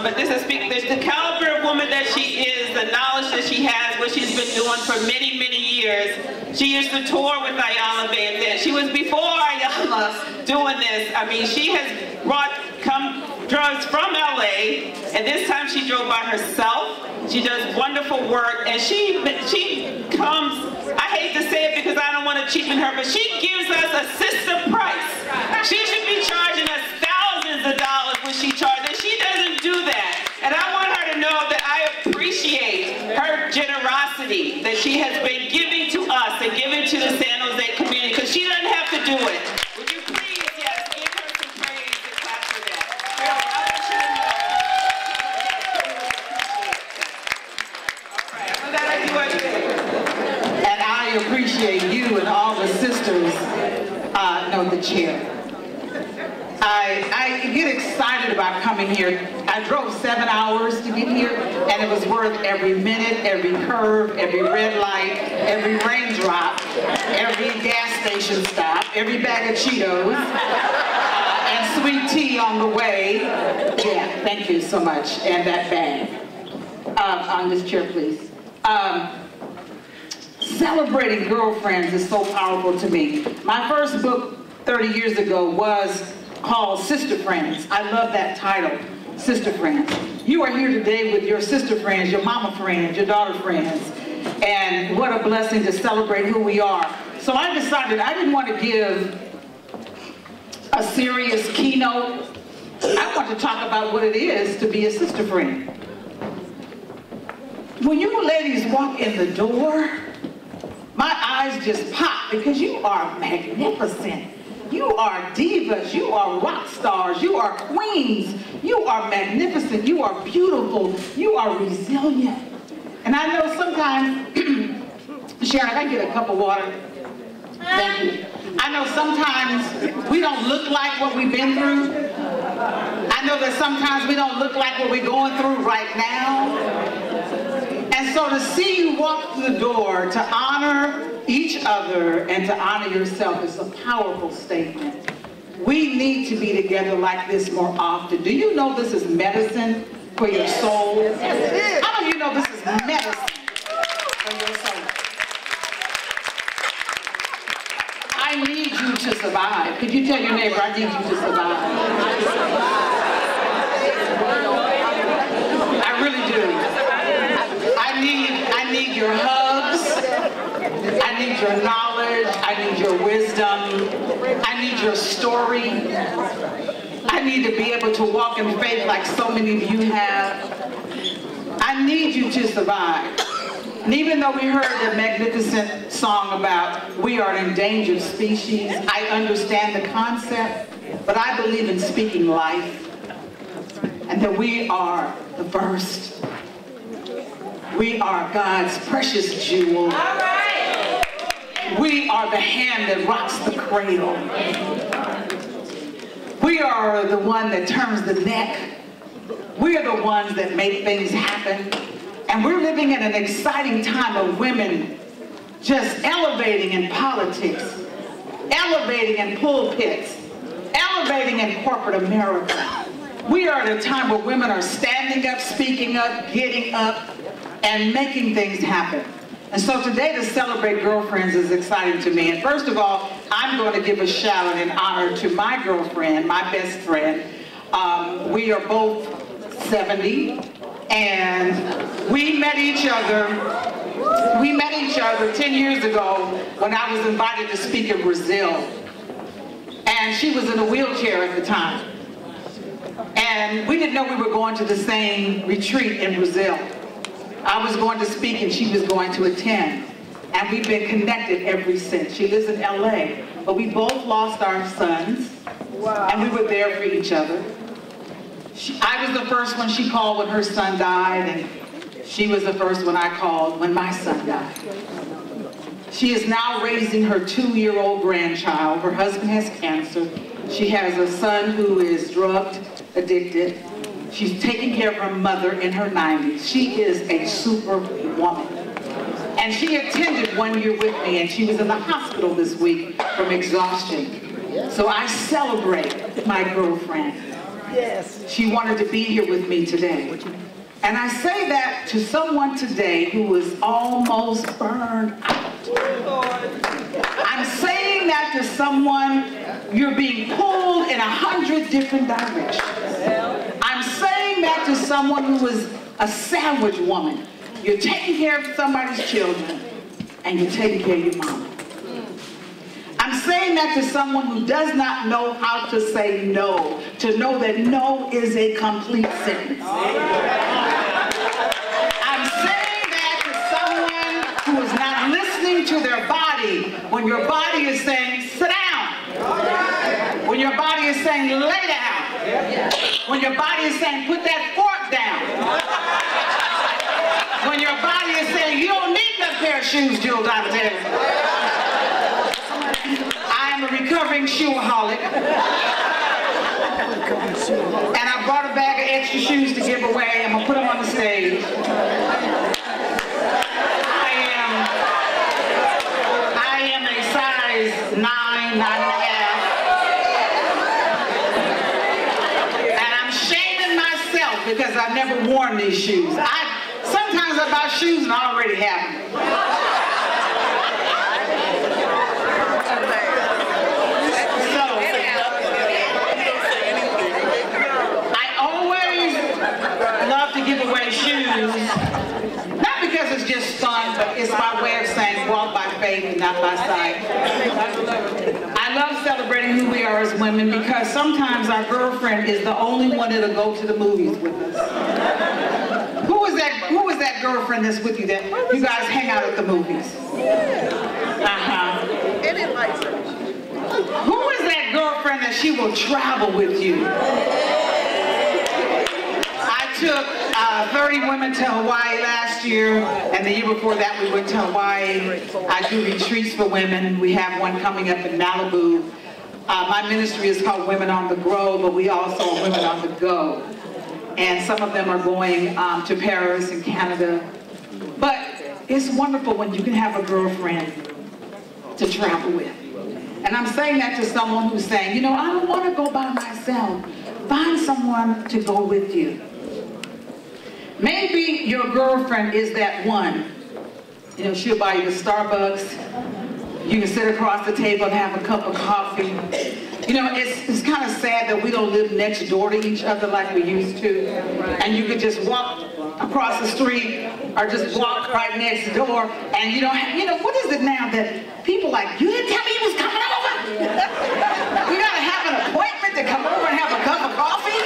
But this is the caliber of woman that she is, the knowledge that she has, what she's been doing for many, many years. She used to tour with Ayala Van Zandt. She was before Ayala doing this. I mean, she has come drugs from LA, and this time she drove by herself. She does wonderful work, and she comes, I hate to say it because I don't want to cheapen her, but she gives us a sister price. She should be charging us thousands of dollars when she charges, and she doesn't do that. And I want her to know that I appreciate her generosity that she has been giving to us and giving to the San Jose community, because she doesn't have to do it. Would you please, yes, give her some praise and clap for that. I want you to know. All right, with that, I do what you do. And I appreciate you and all the sisters, the chair. I get excited about coming here. I drove 7 hours to get here, and it was worth every minute, every curve, every red light, every raindrop, every gas station stop, every bag of Cheetos, and sweet tea on the way. Yeah, thank you so much. And that bag. On this chair, please. Celebrating girlfriends is so powerful to me. My first book 30 years ago was called Sister Friends. I love that title, Sister Friends. You are here today with your sister friends, your mama friends, your daughter friends, and what a blessing to celebrate who we are. So I decided I didn't want to give a serious keynote. I want to talk about what it is to be a sister friend. When you ladies walk in the door, my eyes just pop because you are magnificent. You are divas, you are rock stars, you are queens, you are magnificent, you are beautiful, you are resilient. And I know sometimes, Sharon, can I get a cup of water? Thank you. I know sometimes we don't look like what we've been through. I know that sometimes we don't look like what we're going through right now. And so to see you walk through the door to honor each other and to honor yourself is a powerful statement. We need to be together like this more often. Do you know this is medicine for your soul? How many of you know this is medicine for your soul? I need you to survive. Could you tell your neighbor, I need you to survive? I really do. I need your hugs. I need your knowledge. I need your wisdom. I need your story. I need to be able to walk in faith like so many of you have. I need you to survive. And even though we heard the magnificent song about we are an endangered species, I understand the concept, but I believe in speaking life and that we are the first. We are God's precious jewel. All right. We are the hand that rocks the cradle. We are the one that turns the neck. We are the ones that make things happen. And we're living in an exciting time of women just elevating in politics, elevating in pulpits, elevating in corporate America. We are at a time where women are standing up, speaking up, getting up, and making things happen. And so today to celebrate girlfriends is exciting to me. And first of all, I'm going to give a shout out and honor to my girlfriend, my best friend. We are both 70, and we met each other 10 years ago when I was invited to speak in Brazil. And she was in a wheelchair at the time. And we didn't know we were going to the same retreat in Brazil. I was going to speak and she was going to attend. And we've been connected ever since. She lives in LA, but we both lost our sons. Wow. And we were there for each other. I was the first one she called when her son died, and she was the first one I called when my son died. She is now raising her 2-year-old grandchild. Her husband has cancer. She has a son who is drug addicted. She's taking care of her mother in her 90s. She is a super woman. And she attended 1 year with me, and she was in the hospital this week from exhaustion. So I celebrate my girlfriend. Yes. She wanted to be here with me today. And I say that to someone today who is almost burned out. I'm saying that to someone, you're being pulled in 100 different directions. I'm saying that to someone who is a sandwich woman. You're taking care of somebody's children, and you're taking care of your mama. I'm saying that to someone who does not know how to say no, to know that no is a complete sentence. I'm saying that to someone who is not listening to their body when your body is saying, sit down. When your body is saying, lay down. When your body is saying, put that fork down. When your body is saying, you don't need that pair of shoes, Jill Donatello. I am a recovering shoeaholic. And I brought a bag of extra shoes to give away. I'm going to put them on the stage. I am a size 9, 9.5. And I'm shaming myself because I've never worn these shoes. Sometimes I buy shoes and I already have them. So, I always love to give away shoes, not because it's just fun, but it's my way of saying walk by faith and not by sight. I love celebrating who we are as women because sometimes our girlfriend is the only one that'll go to the movies with us. Who is that girlfriend that's with you that you guys hang out at the movies? Who is that girlfriend that she will travel with you? I took 30 women to Hawaii last year, and the year before that we went to Hawaii. I do retreats for women. We have one coming up in Malibu. My ministry is called Women on the Grow, but we also are Women on the Go. And some of them are going to Paris and Canada. But it's wonderful when you can have a girlfriend to travel with. And I'm saying that to someone who's saying, you know, I don't want to go by myself. Find someone to go with you. Maybe your girlfriend is that one. You know, she'll buy you the Starbucks. You can sit across the table and have a cup of coffee. You know, it's kind of sad that we don't live next door to each other like we used to. And you could just walk across the street or just walk right next door and you don't have, you know, what is it now that people like, you didn't tell me you was coming over? We gotta have an appointment to come over and have a cup of coffee?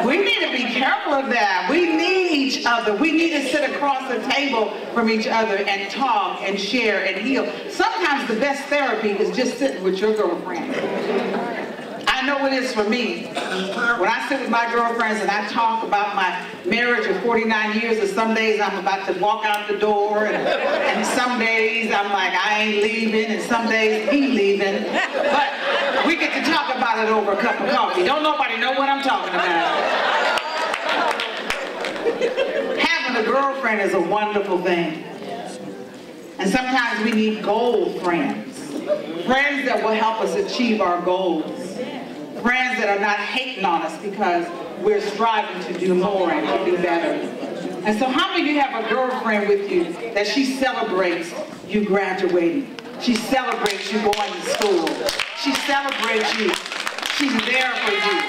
We need to be careful of that. We need each other. We need to sit across the table from each other and talk and share and heal. Sometimes the best therapy is just sitting with your girlfriend. I know it is for me. When I sit with my girlfriends and I talk about my marriage of 49 years, and some days I'm about to walk out the door, and some days I'm like, I ain't leaving, and some days he leaving. But we get to talk about it over a cup of coffee. Don't nobody know what I'm talking about. Having a girlfriend is a wonderful thing. And sometimes we need goal friends. Friends that will help us achieve our goals. Friends that are not hating on us because we're striving to do more and to do better. And so how many of you have a girlfriend with you that she celebrates you graduating? She celebrates you going to school. She celebrates you. She's there for you.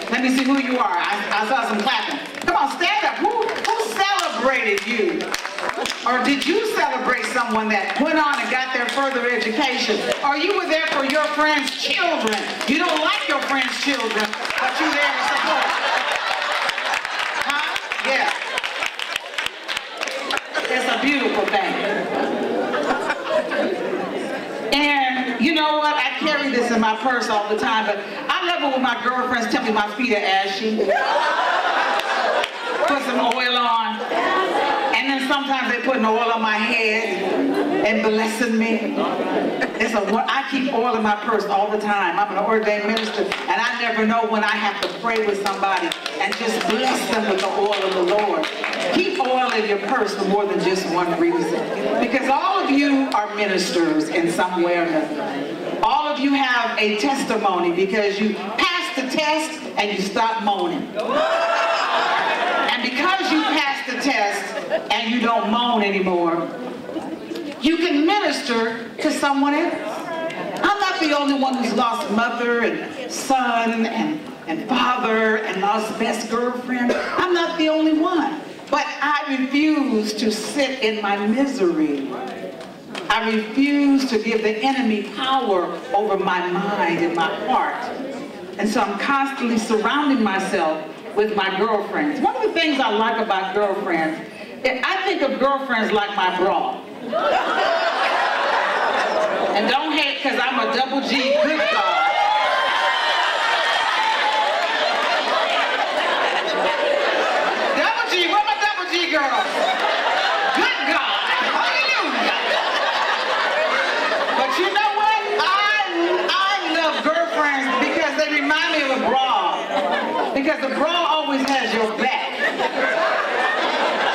Let me see who you are. I saw some clapping. Come on, stand up. Who celebrated you? Or did you celebrate someone that went on and got their further education? Or you were there for your friend's children. You don't like your friend's children, but you're there to support. Huh? Yeah. It's a beautiful thing. And you know what? I carry this in my purse all the time, but I love it when my girlfriends tell me my feet are ashy. Put some oil on. And then sometimes they put oil on my head and blessing me. I keep oil in my purse all the time. I'm an ordained minister, and I never know when I have to pray with somebody and just bless them with the oil of the Lord. Keep oil in your purse for more than just one reason. Because all of you are ministers in some way or another. All of you have a testimony because you passed the test and you stop moaning. And because you passed the test and you don't moan anymore, you can minister to someone else. I'm not the only one who's lost mother and son and father and lost best girlfriend. I'm not the only one. But I refuse to sit in my misery. I refuse to give the enemy power over my mind and my heart. And so I'm constantly surrounding myself with my girlfriends. One of the things I like about girlfriends, I think of girlfriends like my bra. And don't hate because I'm a double G good dog. Double G, where my double G girls? Good God, hallelujah. But you know what? I love girlfriends because they remind me of a bra. Because the bra always has your back.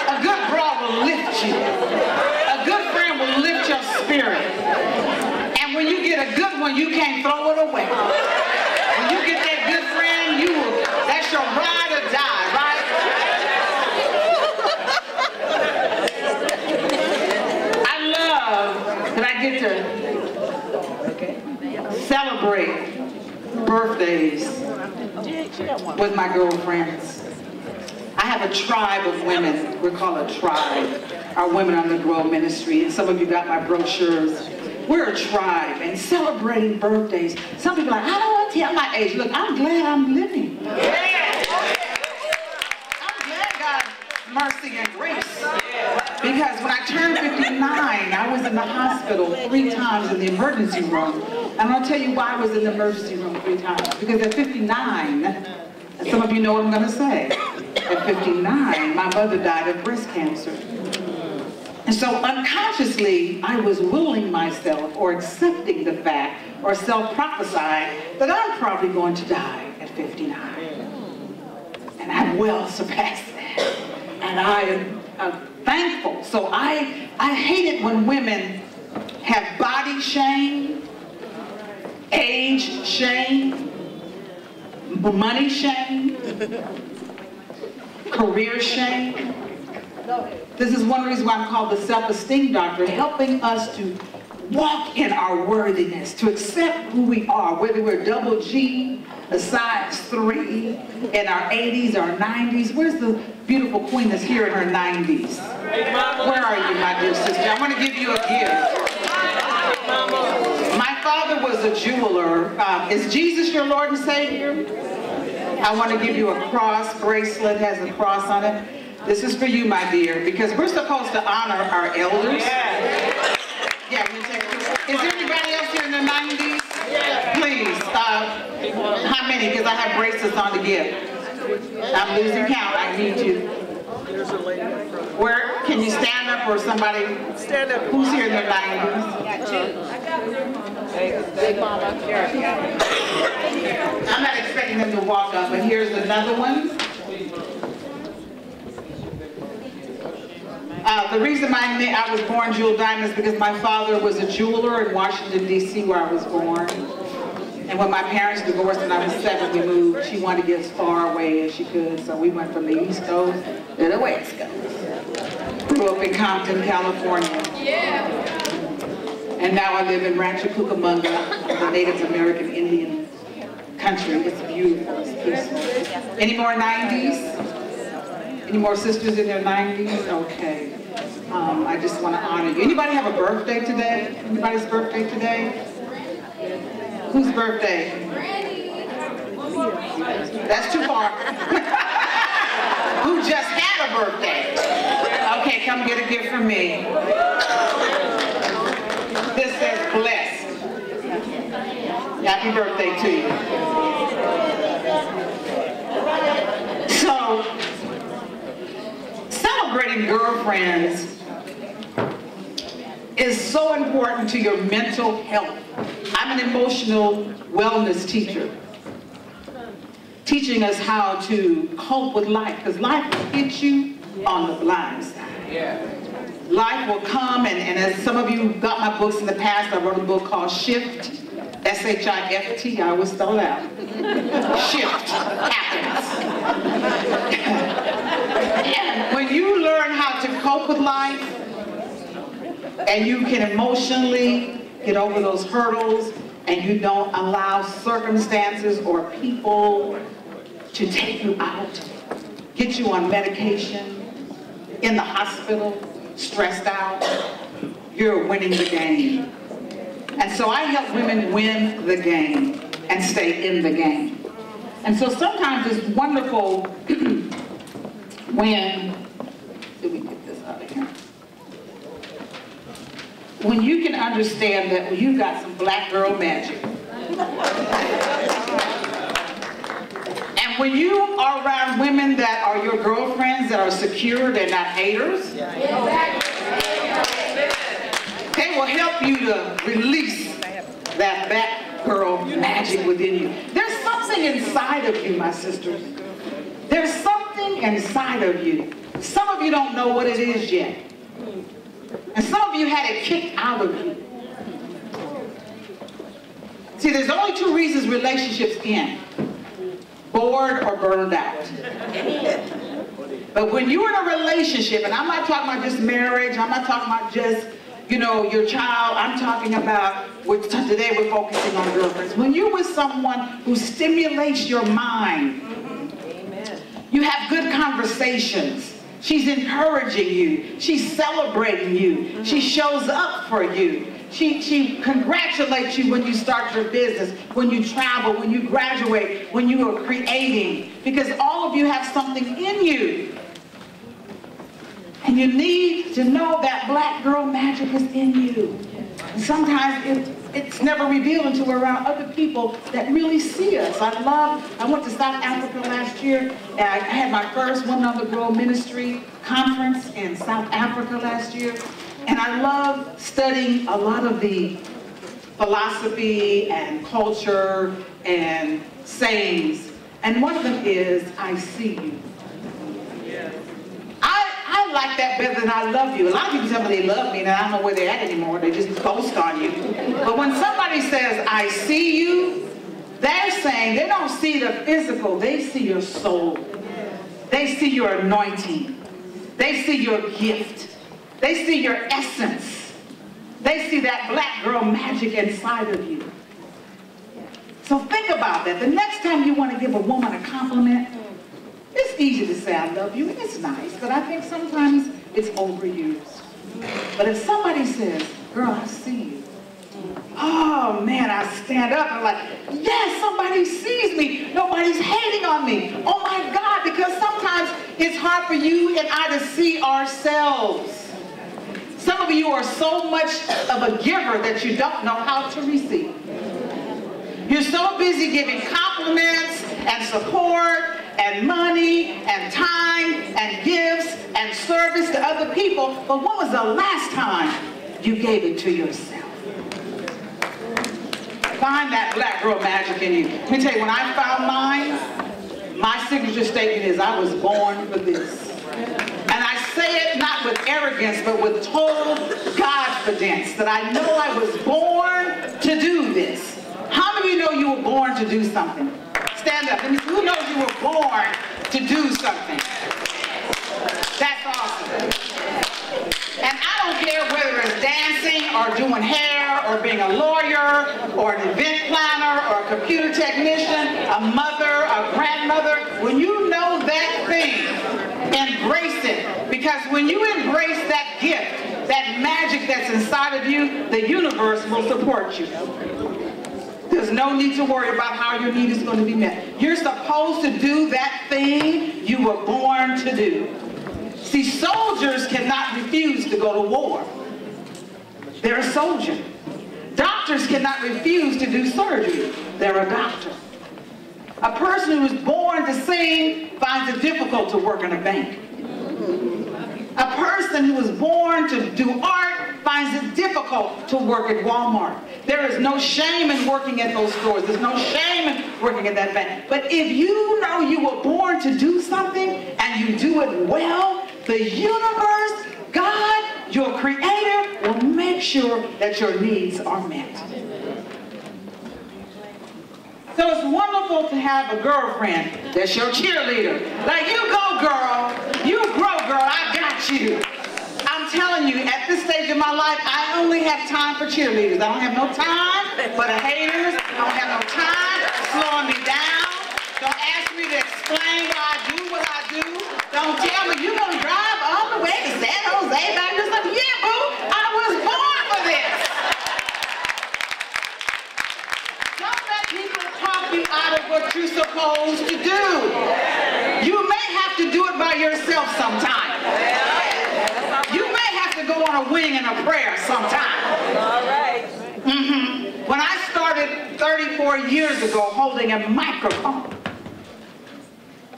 A good bra will lift you. A good friend will lift your spirit. And when you get a good one, you can't throw it away. When you get that good friend, that's your ride or die, right? I love that I get to celebrate birthdays with my girlfriends. I have a tribe of women. We're called a tribe. Our Women on the Grow Ministry. And some of you got my brochures. We're a tribe and celebrating birthdays. Some people are like, I don't want to tell my age. Look, I'm glad I'm living. Yeah. I'm glad God's mercy and grace. Because when I turned 59, I was in the hospital 3 times in the emergency room. And I'll tell you why I was in the emergency room 3 times. Because at 59, and some of you know what I'm going to say, at 59, my mother died of breast cancer. And so unconsciously, I was willing myself or accepting the fact or self-prophesying that I'm probably going to die at 59. And I've well surpassed that. And I am thankful. So I hate it when women have body shame, age shame, money shame, career shame. This is one reason why I'm called the self-esteem doctor, helping us to walk in our worthiness, to accept who we are, whether we're double G, a size 3, in our 80s, our 90s. Where's the beautiful queen that's here in her 90s? Where are you, my dear sister? I want to give you a gift. My father was a jeweler. Is Jesus your Lord and Savior? I want to give you a cross bracelet, has a cross on it. This is for you, my dear, because we're supposed to honor our elders. Yeah, you take it. Is there anybody else here in the 90s? Please, how many? Because I have bracelets on to give. I'm losing count. I need you. Where? Can you stand up or somebody? Stand up. Who's here in their 90s? Big Mama. I'm not expecting them to walk up, but here's another one. The reason I was born Jewel Diamond is because my father was a jeweler in Washington, D.C., where I was born. And when my parents divorced when I was 7, we moved. She wanted to get as far away as she could, so we went from the East Coast to the West Coast. Grew up in Compton, California. Yeah. And now I live in Rancho Cucamonga, the Native American Indian country. It's beautiful, it's peaceful. Any more 90s? Any more sisters in their 90s? Okay. I just want to honor you. Anybody have a birthday today? Anybody's birthday today? Whose birthday? That's too far. Who just had a birthday? Okay, come get a gift from me. This says blessed. Happy birthday to you. So, celebrating girlfriends is so important to your mental health. I'm an emotional wellness teacher, teaching us how to cope with life, because life will hit you on the blind side. Yeah. Life will come, and as some of you got my books in the past, I wrote a book called Shift S-H-I-F-T, I always spell it out. Shift happens. And when you learn how to cope with life, and you can emotionally get over those hurdles, and you don't allow circumstances or people to take you out, get you on medication, in the hospital, stressed out, you're winning the game. And so I help women win the game and stay in the game. And so sometimes it's wonderful when, let me get this out of here. When you can understand that when you got some black girl magic. And when you are around women that are your girlfriends, that are secure, they're not haters, they will help you to release that black girl magic within you. There's something inside of you, my sisters. There's something inside of you. Some of you don't know what it is yet. And some of you had it kicked out of you. See, there's only two reasons relationships end: bored or burned out. But when you're in a relationship, and I'm not talking about just marriage, I'm not talking about just, you know, your child, I'm talking about, today we're focusing on girlfriends. When you're with someone who stimulates your mind, you have good conversations. She's encouraging you. She's celebrating you. She shows up for you. She congratulates you when you start your business, when you travel, when you graduate, when you are creating, because all of you have something in you. And you need to know that black girl magic is in you. And sometimes it's never revealed until we're around other people that really see us. I went to South Africa last year, and I had my first Women on the Grow Ministry conference in South Africa last year. And I love studying a lot of the philosophy and culture and sayings. And one of them is, I see you. I like that better than I love you. A lot of people tell me they love me and I don't know where they're at anymore. They just boast on you. But when somebody says, I see you, they're saying they don't see the physical, they see your soul. They see your anointing. They see your gift. They see your essence. They see that black girl magic inside of you. So think about that. The next time you want to give a woman a compliment, it's easy to say I love you, and it's nice, but I think sometimes it's overused. But if somebody says, girl, I see you, oh man, I stand up and I'm like, yes, somebody sees me. Nobody's hating on me. Oh my God, because sometimes it's hard for you and I to see ourselves. Some of you are so much of a giver that you don't know how to receive. You're so busy giving compliments and support and money and time and gifts and service to other people, but when was the last time you gave it to yourself? Find that black girl magic in you. Let me tell you, when I found mine, my signature statement is, I was born for this. And I say it not with arrogance, but with total confidence, that I know I was born to do this. How many of you know you were born to do something? Stand up. Who knows you were born to do something? That's awesome. And I don't care whether it's dancing or doing hair or being a lawyer or an event planner or a computer technician, a mother, a grandmother. When you know that thing, embrace it. Because when you embrace that gift, that magic that's inside of you, the universe will support you. There's no need to worry about how your need is going to be met. You're supposed to do that thing you were born to do. See, soldiers cannot refuse to go to war. They're a soldier. Doctors cannot refuse to do surgery. They're a doctor. A person who is born to sing finds it difficult to work in a bank. A person who is born to do art finds it difficult to work at Walmart. There is no shame in working at those stores. There's no shame in working at that bank. But if you know you were born to do something and you do it well, the universe, God, your creator, will make sure that your needs are met. So it's wonderful to have a girlfriend that's your cheerleader. Like, you go, girl. You grow, girl. I got you. I'm telling you, at this stage in my life, I only have time for cheerleaders. I don't have no time for the haters. I don't have no time slowing me down. Don't ask me to explain why I do what I do. Don't tell me you're going to drive all the way to San Jose back to something. Yeah, boo, I was born for this. Don't let people talk you out of what you're supposed to do. You may have to do it by yourself sometime. You may have to go on a wing and a prayer sometime. All right. When I started 34 years ago holding a microphone,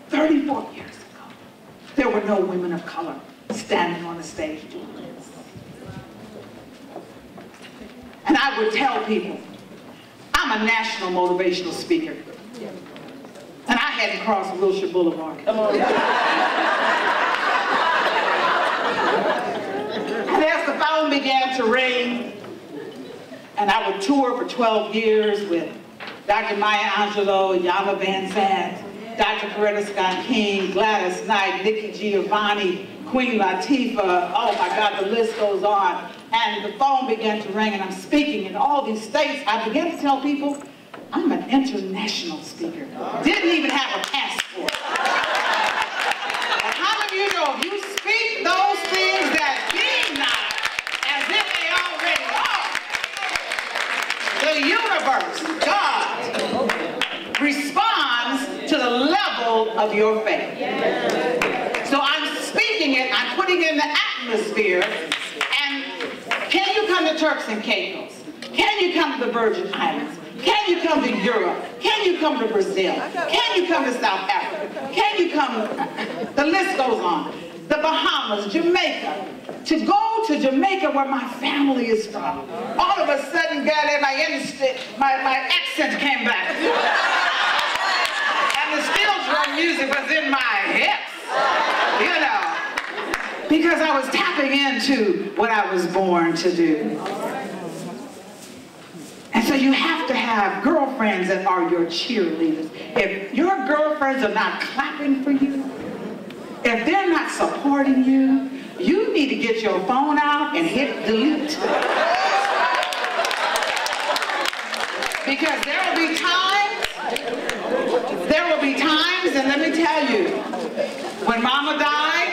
34 years ago, there were no women of color standing on the stage doing this. And I would tell people, I'm a national motivational speaker. And I hadn't crossed Wilshire Boulevard. Come on. And as the phone began to ring, and I would tour for 12 years with Dr. Maya Angelou, Iyanla Vanzant, Dr. Coretta Scott King, Gladys Knight, Nikki Giovanni, Queen Latifah, oh my God, the list goes on. And the phone began to ring and I'm speaking in all these states. I began to tell people, I'm an international speaker. Didn't even have a passport. And how many of you know if you speak those things that be not as if they already are, the universe, God, responds to the level of your faith. So I'm speaking it, I'm putting it in the atmosphere, and can you come to Turks and Caicos? Can you come to the Virgin Islands? Can you come to Europe? Can you come to Brazil? Can you come to South Africa? Can you come, the list goes on. The Bahamas, Jamaica. To go to Jamaica where my family is from. All of a sudden, girl, my accent came back. And the steel drum music was in my hips, you know. Because I was tapping into what I was born to do. And so you have to have girlfriends that are your cheerleaders. If your girlfriends are not clapping for you, if they're not supporting you, you need to get your phone out and hit delete. Because there will be times, and let me tell you, when Mama died,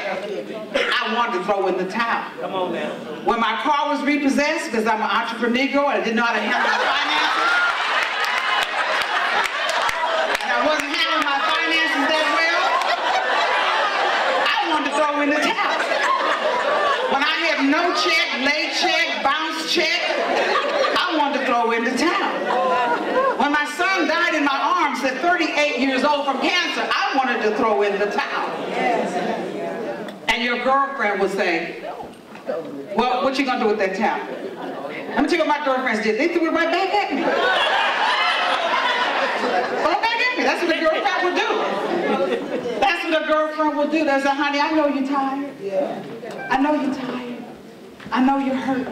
I wanted to throw in the towel. Come on now. When my car was repossessed, because I'm an entrepreneur and I didn't know how to handle my finances, and I wasn't handling my finances that well, I wanted to throw in the towel. When I had no check, late check, bounce check, I wanted to throw in the towel. When my son died in my arms at 38 years old from cancer, I wanted to throw in the towel. And your girlfriend would say, well, what you gonna do with that towel? Let me tell you what my girlfriends did. They threw it right back at me. Right back at me. That's what a girlfriend would do. That's what a girlfriend will do. They say, honey, I know you're tired. I know you're tired. I know you're hurt.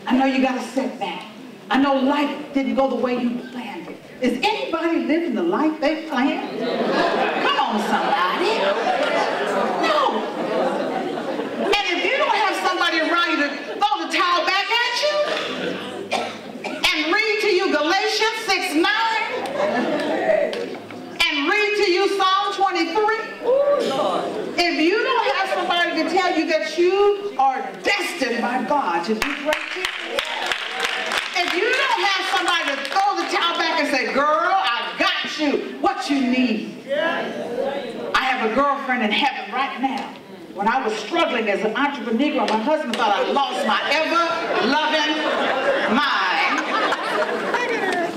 I know you got a setback. I know life didn't go the way you planned it. Is anybody living the life they planned? Come on, somebody. No. And if you don't have somebody around you to throw the towel back at you and read to you Galatians 6:9 and read to you Psalm 23, if you don't have somebody to tell you that you are destined by God to do great things, if you don't have somebody to throw the towel back and say, girl, I got you, what you need. I have a girlfriend in heaven right now. When I was struggling as an entrepreneur, my husband thought I lost my ever-loving mind.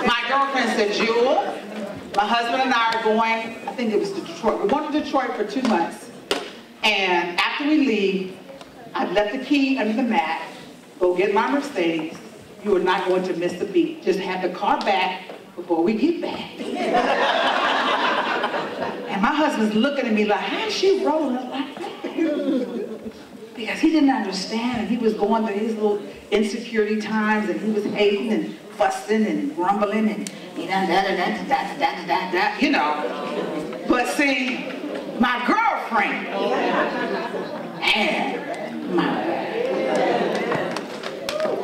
My girlfriend said, Jewel, my husband and I are going, I think it was to Detroit. We're going to Detroit for 2 months. And after we leave, I've left the key under the mat, go get my Mercedes. You are not going to miss the beat. Just have the car back before we get back. And my husband's looking at me like, how's she rolling like that? because he didn't understand, and he was going through his little insecurity times, and he was hating and fussing and grumbling and you know. But see, my girlfriend had my back.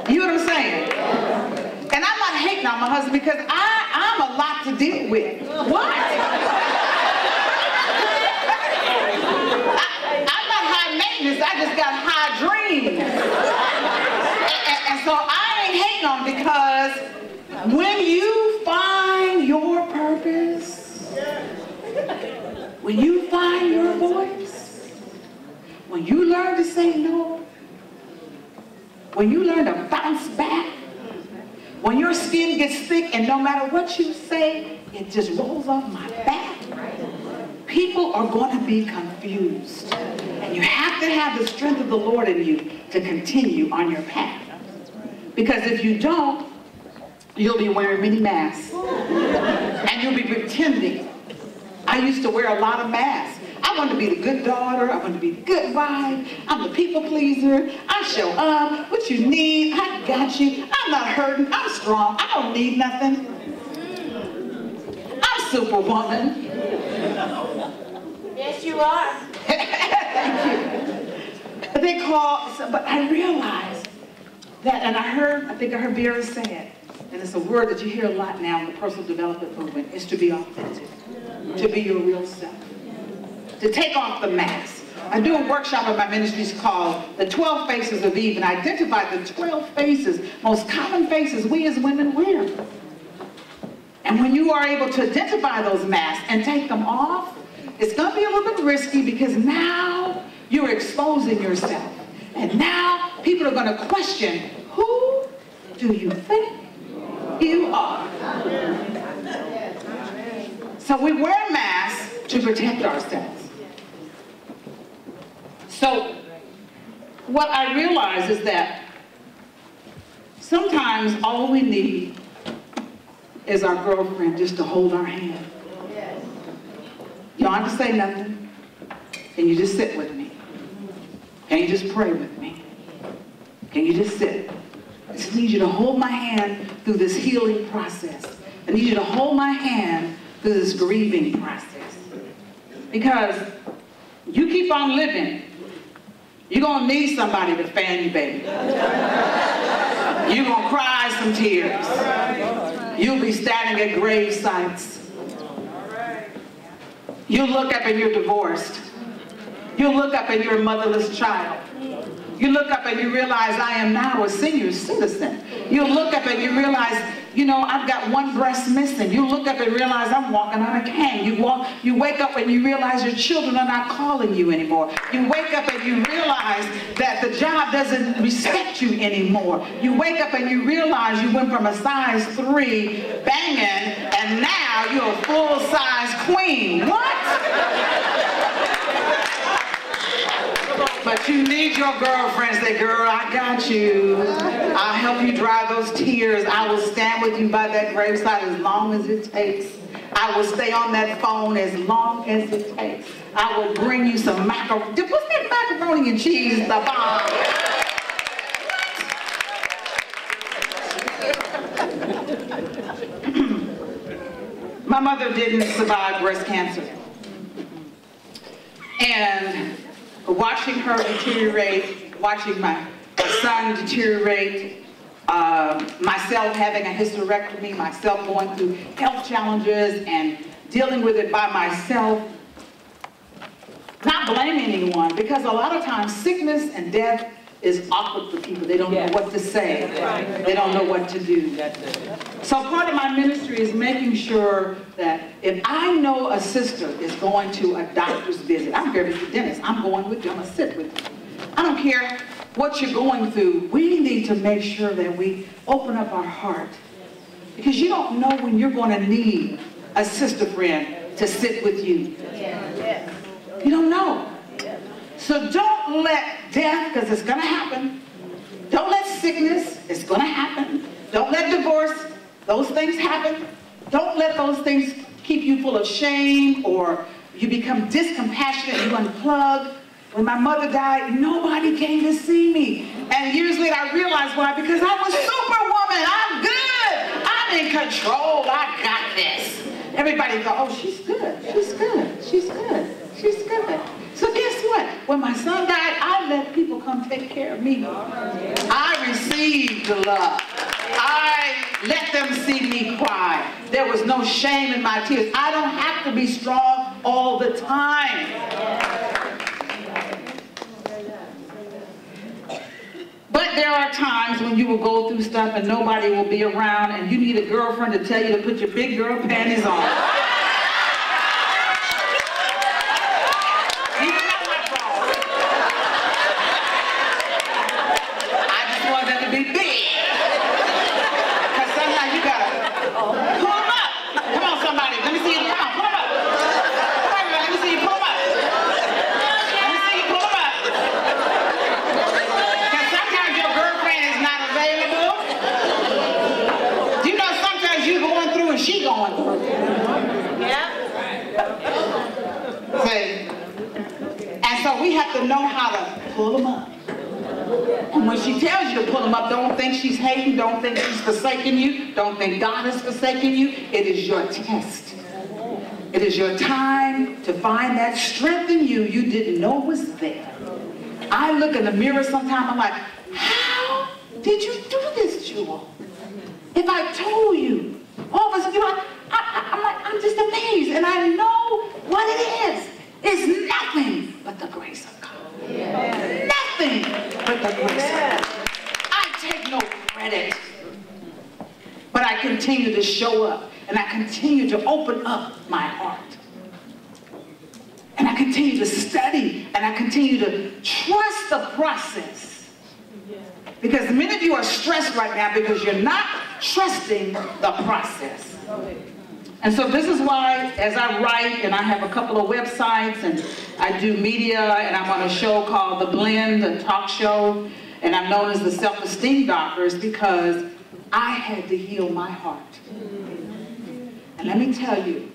You know what I'm saying? And I'm not hating on my husband because I'm a lot to deal with. What? I'm not high maintenance, I just got high dreams. And so I ain't hating on because when you find your purpose, when you find your voice, when you learn to say no, when you learn to bounce back, when your skin gets thick and no matter what you say, it just rolls off my back, people are going to be confused. And you have to have the strength of the Lord in you to continue on your path. Because if you don't, you'll be wearing many masks. And you'll be pretending. I used to wear a lot of masks. I wanted to be the good daughter. I wanted to be the good wife. I'm the people pleaser. I show up. What you need, I got you. I'm not hurting. I'm strong. I don't need nothing. I'm Superwoman. Yes, you are. Thank you. But I realized that, and I think I heard Vera say it, and it's a word that you hear a lot now in the personal development movement, is to be authentic, to be your real self. To take off the mask. I do a workshop in my ministries called The 12 Faces of Eve, and I identified the 12 faces, most common faces we as women wear. And when you are able to identify those masks and take them off, it's going to be a little bit risky because now you're exposing yourself. And now people are going to question, who do you think you are? So we wear masks to protect ourselves. So what I realize is that sometimes all we need is our girlfriend just to hold our hand. You don't have to say nothing. Can you just sit with me? Can you just pray with me? Can you just sit? I just need you to hold my hand through this healing process. I need you to hold my hand through this grieving process. Because you keep on living, you're going to need somebody to fan you, baby. You're going to cry some tears. You'll be standing at grave sites. You'll look up and you're divorced. You'll look up and you're a motherless child. You look up and you realize I am now a senior citizen. You look up and you realize, you know, I've got one breast missing. You look up and realize I'm walking on a cane. You wake up and you realize your children are not calling you anymore. You wake up and you realize that the job doesn't respect you anymore. You wake up and you realize you went from a size 3 banging and now you're a full-size queen. What? But you need your girlfriend. Say, girl, I got you. I'll help you dry those tears. I will stand with you by that graveside as long as it takes. I will stay on that phone as long as it takes. I will bring you some macaroni. What's that macaroni and cheese? The bomb. My mother didn't survive breast cancer. And watching her deteriorate, watching my son deteriorate, myself having a hysterectomy, myself going through health challenges and dealing with it by myself, not blaming anyone, because a lot of times sickness and death is awkward for people. They don't know what to say. They don't know what to do. So part of my ministry is making sure that if I know a sister is going to a doctor's visit, I don't care if it's a dentist, I'm going with you, I'm going to sit with you. I don't care what you're going through. We need to make sure that we open up our heart. Because you don't know when you're going to need a sister friend to sit with you. You don't know. So don't let death, because it's going to happen. Don't let sickness, it's going to happen. Don't let divorce, those things happen. Don't let those things keep you full of shame or you become discompassionate, you unplug. When my mother died, nobody came to see me. And years later, I realized why. Because I was Superwoman. I'm good. I'm in control. I got this. Everybody thought, oh, she's good. She's good. She's good. She's good. So guess what? When my son died, I let people come take care of me. I received the love. I let them see me cry. There was no shame in my tears. I don't have to be strong all the time. But there are times when you will go through stuff and nobody will be around and you need a girlfriend to tell you to put your big girl panties on. And so we have to know how to pull them up. And when she tells you to pull them up, don't think she's hating, don't think she's forsaking you, don't think God is forsaking you. It is your test. It is your time to find that strength in you you didn't know was there. I look in the mirror sometimes, I'm like, how did you do this, Jewel? If I told you, all of a sudden, I'm just amazed, and I know what it is. It's nothing but the grace of God. Yeah. Nothing but the grace of God. I take no credit, but I continue to show up, and I continue to open up my heart. And I continue to study, and I continue to trust the process. Because many of you are stressed right now because you're not trusting the process. And so this is why, as I write, and I have a couple of websites, and I do media, and I'm on a show called The Blend, a talk show, and I'm known as the Self-Esteem Doctor, is because I had to heal my heart. And let me tell you,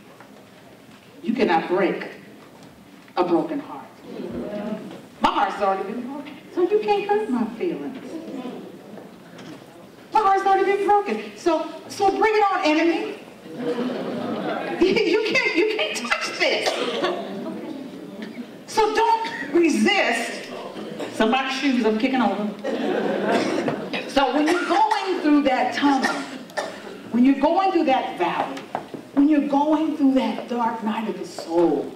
you cannot break a broken heart. My heart's already been broken, so you can't hurt my feelings. My heart's already been broken, so bring it on, enemy. You can't touch this. So don't resist. Somebody's shoes, I'm kicking over. So when you're going through that tunnel, when you're going through that valley, when you're going through that dark night of the soul,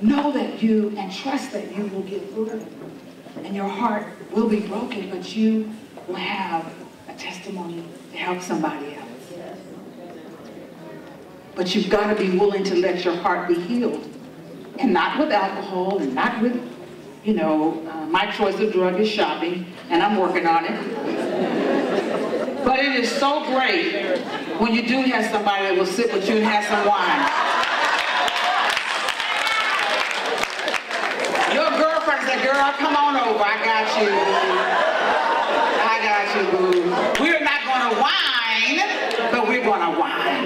know that you, and trust that you will get through it. And your heart will be broken, but you will have a testimony to help somebody else. But you've got to be willing to let your heart be healed. And not with alcohol, and not with, my choice of drug is shopping, and I'm working on it. But it is so great when you do have somebody that will sit with you and have some wine. Your girlfriend said, girl, come on over, I got you. I got you, boo. We're not going to whine, but we're going to whine.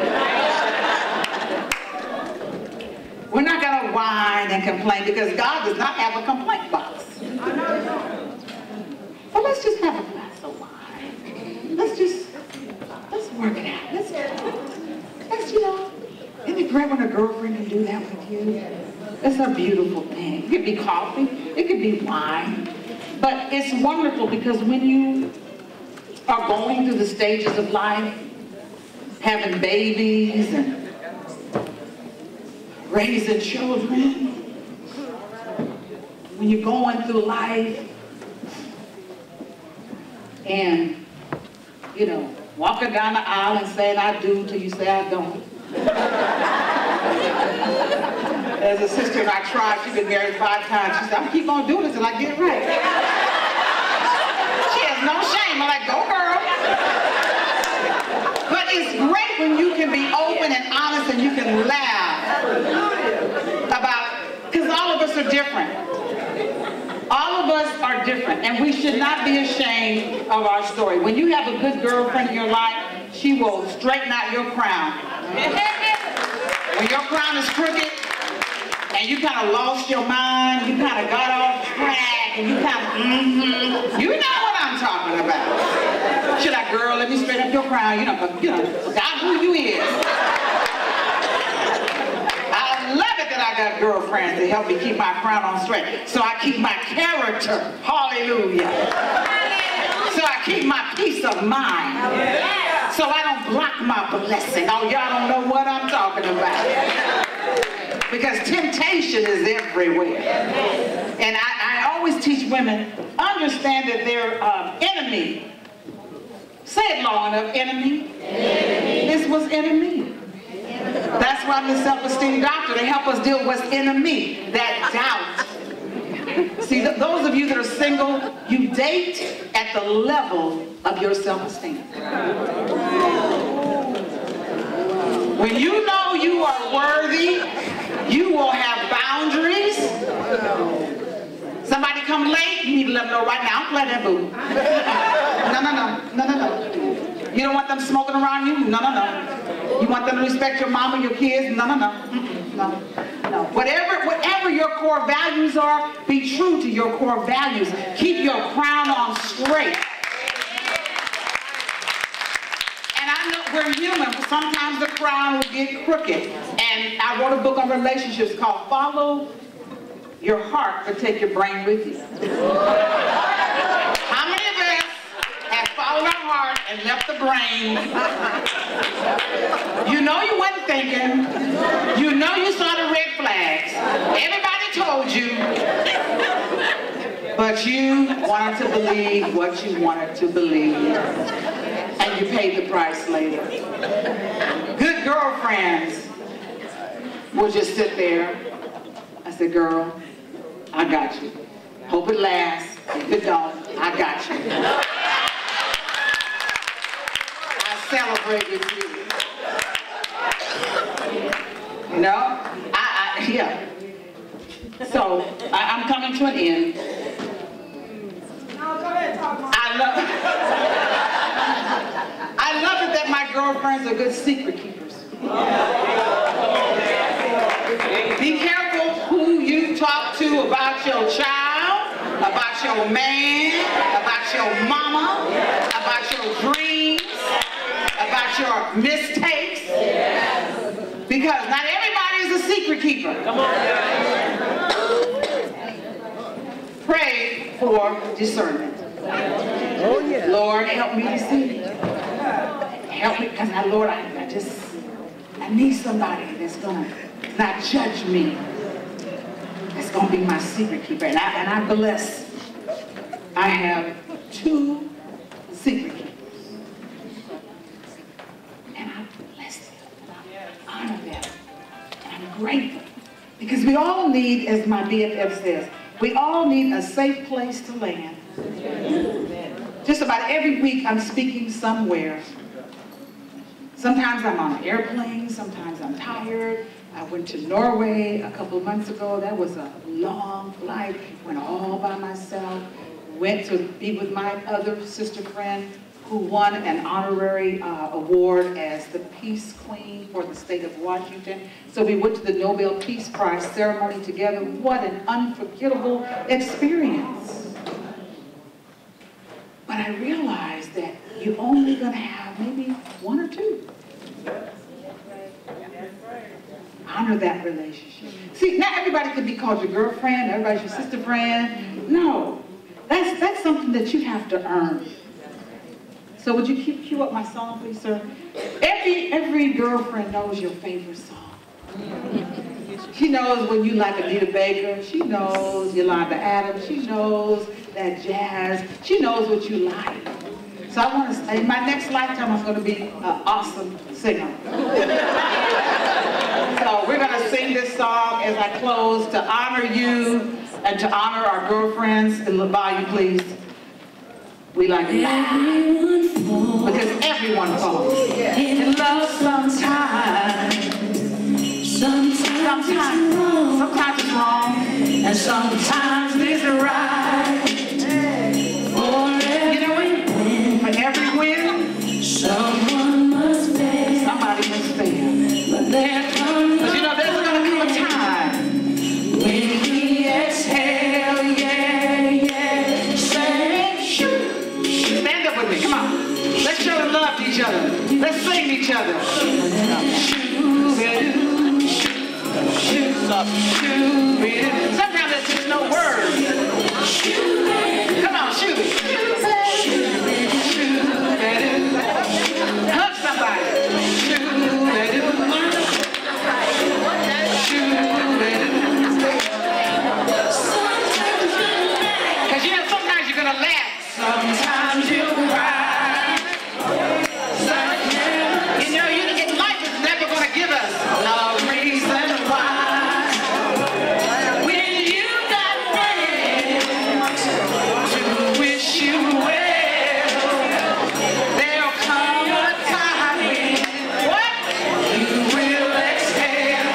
We're not going to whine and complain because God does not have a complaint box. So let's just have a glass of wine. Let's work it out. Let's isn't it great when a girlfriend can do that with you? It's a beautiful thing. It could be coffee, it could be wine. But it's wonderful because when you are going through the stages of life, having babies and raising children, when you're going through life and, walking down the aisle and saying I do till you say I don't. As a sister and I tried, she's been married 5 times. She said, I'm gonna keep on doing it till I get it right. She has no shame. I'm like, go girl. But it's great when you can be open and honest and you can laugh about, because all of us are different. All of us are different, and we should not be ashamed of our story. When you have a good girlfriend in your life, she will straighten out your crown. When your crown is crooked, and you kind of lost your mind, you kind of got off track, and you kind of, you know what I'm talking about. She's like, girl, let me straighten up your crown, you know, forgot who you is. I love it that I got girlfriends to help me keep my crown on straight, so I keep my character, hallelujah. So I keep my peace of mind, so I don't block my blessing. Oh, y'all don't know what I'm talking about. Because temptation is everywhere. And I always teach women, understand that their enemy, say it long enough, enemy. This was enemy. That's why I'm the self-esteem doctor, to help us deal with what's enemy, that doubt. See, those of you that are single, you date at the level of your self-esteem. When you know you are worthy, you will have boundaries. Somebody come late, you need to let them know right now. I'm playing that boo. No. You don't want them smoking around you? No. You want them to respect your mama, your kids? No. Whatever your core values are, be true to your core values. Keep your crown on straight. And I know we're human, but sometimes the crown will get crooked. And I wrote a book on relationships called Follow Your Heart, but Take Your Brain With You. How many of us have followed our heart and left the brain? You know you wasn't thinking. You know you saw the red flags. Everybody told you. But you wanted to believe what you wanted to believe. And you paid the price later. Good girlfriends will just sit there. I said, girl, I got you. Hope it lasts. If it don't, I got you. I celebrate with you. You know? Yeah. So, I'm coming to an end. I love it that my girlfriends are good secret keepers. Be careful who you talk to about your child, about your man, about your mama, about your dreams, about your mistakes. Because not everybody is a secret keeper. Come on. Pray for discernment. Oh, yeah. Lord, help me to see. Help me, because Lord, I need somebody that's going to not judge me. That's going to be my secret keeper. And I bless. I have 2 secret keepers. And I bless them. And I honor them. And I'm grateful. Because we all need, as my BFF says, we all need a safe place to land. Just about every week I'm speaking somewhere. Sometimes I'm on an airplane, sometimes I'm tired. I went to Norway a couple of months ago. That was a long flight. Went all by myself. Went to be with my other sister friend who won an honorary award as the Peace Queen for the state of Washington. So we went to the Nobel Peace Prize ceremony together. What an unforgettable experience. But I realized that you're only going to have maybe 1 or 2. Honor that relationship. See, not everybody can be called your girlfriend, everybody's your sister friend. No, that's something that you have to earn. So would you cue up my song, please, sir? Every girlfriend knows your favorite song. She knows when you like Anita Baker. She knows Yolanda Adams. She knows that jazz. She knows what you like. So I want to say, in my next lifetime, I'm going to be an awesome singer. So we're going to sing this song as I close to honor you and to honor our girlfriends. And LaValle, please. We like it because everyone falls in love sometimes. Sometimes it's wrong, and sometimes it's right. You know what? For every win, someone must fail. Somebody must fail. But you know, there's going to come a time Let's sing each other. Sometimes there's just no words. Come on, shoot it. Hug somebody. Because you know, sometimes you're going to laugh. Sometimes you cry. You know, life is never going to give us no reason why. When you got friends to wish you well, there'll come a time when what? You will exhale,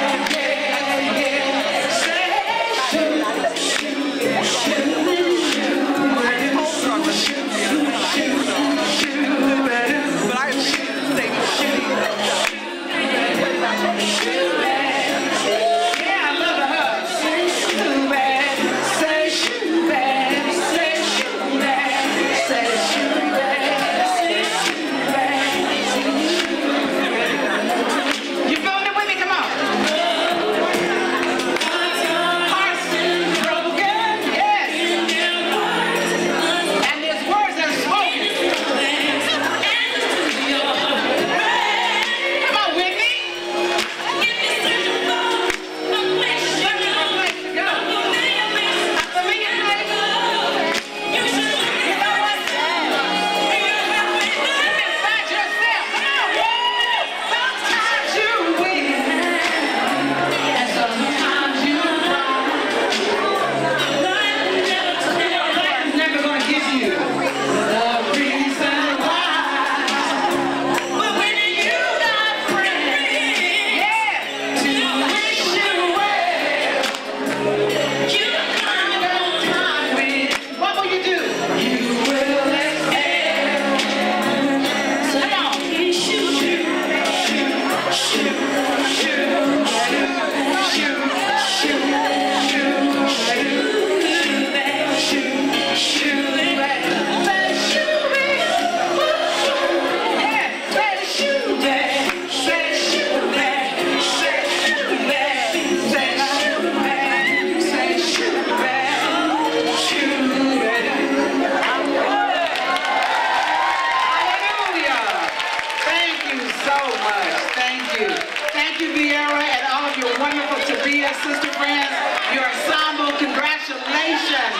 sister friends, your ensemble, congratulations.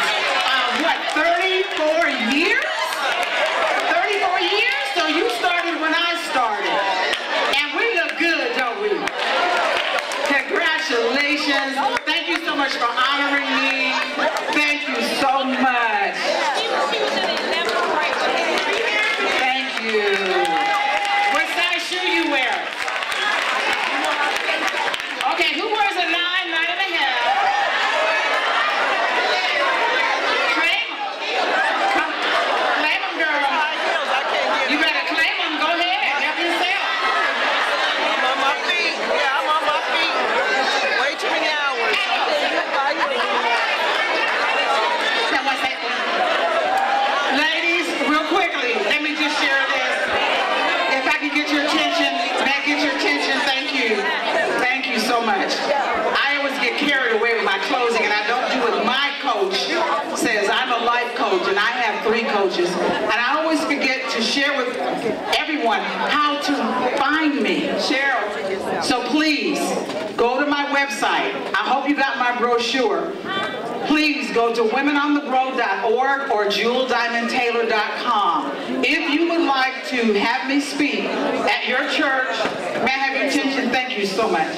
What, 34 years? 34 years? So you started when I started. And we look good, don't we? Congratulations. Thank you so much for honoring me. Thank you so much. Thank you. What size shoe you wear? Okay, who wears a 9, 9 and a half? Claim them. Claim them, girl. You better claim them. Go ahead. Help yourself. I'm on my feet. Yeah, I'm on my feet. Way too many hours. Now, what's that? Ladies, real quickly, let me just share this. If I can get your attention, may I get your attention? Thank you. Thank you so much. I always get carried away with my closing, and I don't do what my coach says. I'm a life coach, and I have 3 coaches. And I always forget to share with everyone how to find me. Cheryl. So please, go to my website. I hope you got my brochure. Please go to womenonthegrow.org or JewelDiamondTaylor.com. If you would like to have me speak at your church, may I have your attention? Thank you so much.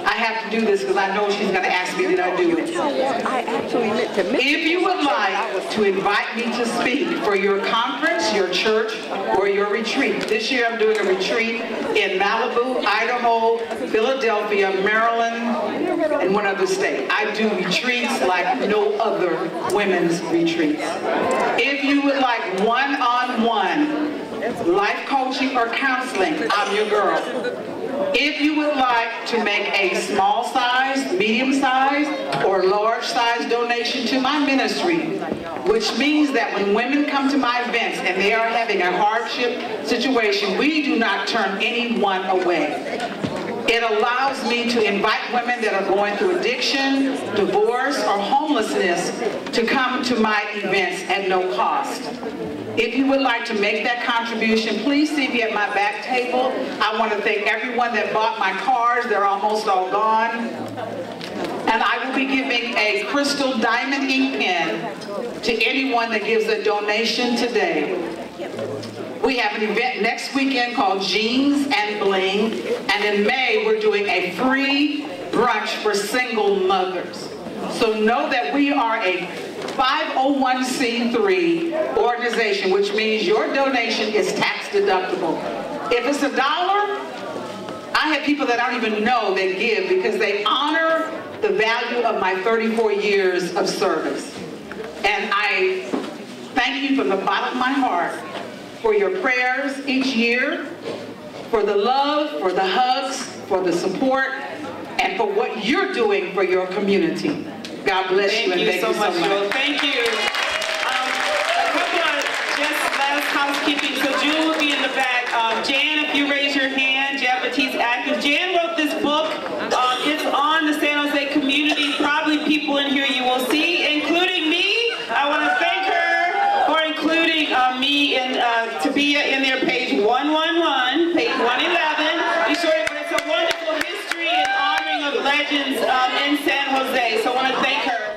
I have to do this because I know she's going to ask me, did I do it? I actually meant to miss. If you would like to invite me to speak for your conference, your church, or your retreat. This year I'm doing a retreat in Malibu, Idaho, Philadelphia, Maryland, and one other state. I do retreats like no other women's retreats. If you would like one-on-one life coaching or counseling, I'm your girl. If you would like to make a small size, medium size, or large size donation to my ministry, which means that when women come to my events and they are having a hardship situation, we do not turn anyone away. It allows me to invite women that are going through addiction, divorce, or homelessness to come to my events at no cost. If you would like to make that contribution, please see me at my back table. I want to thank everyone that bought my cards. They're almost all gone. And I will be giving a crystal diamond ink pen to anyone that gives a donation today. We have an event next weekend called Jeans and Bling, and in May we're doing a free brunch for single mothers. So know that we are a 501c3 organization, which means your donation is tax deductible. If it's $1, I have people that I don't even know that give because they honor the value of my 34 years of service. And I thank you from the bottom of my heart for your prayers each year, for the love, for the hugs, for the support, and for what you're doing for your community. God bless you, and thank you so much. Thank you. A couple of just last housekeeping. So June will be in the back. Jan, if you raise your hand, Jan Batiste Active. Jan wrote this book. It's on the San Jose community. Probably people in here you will see, including me. I want to thank her for including me and Tabia in their page 111, page 111. Be sure, but it's a wonderful history and honoring of legends in San Jose. So I want to thank her.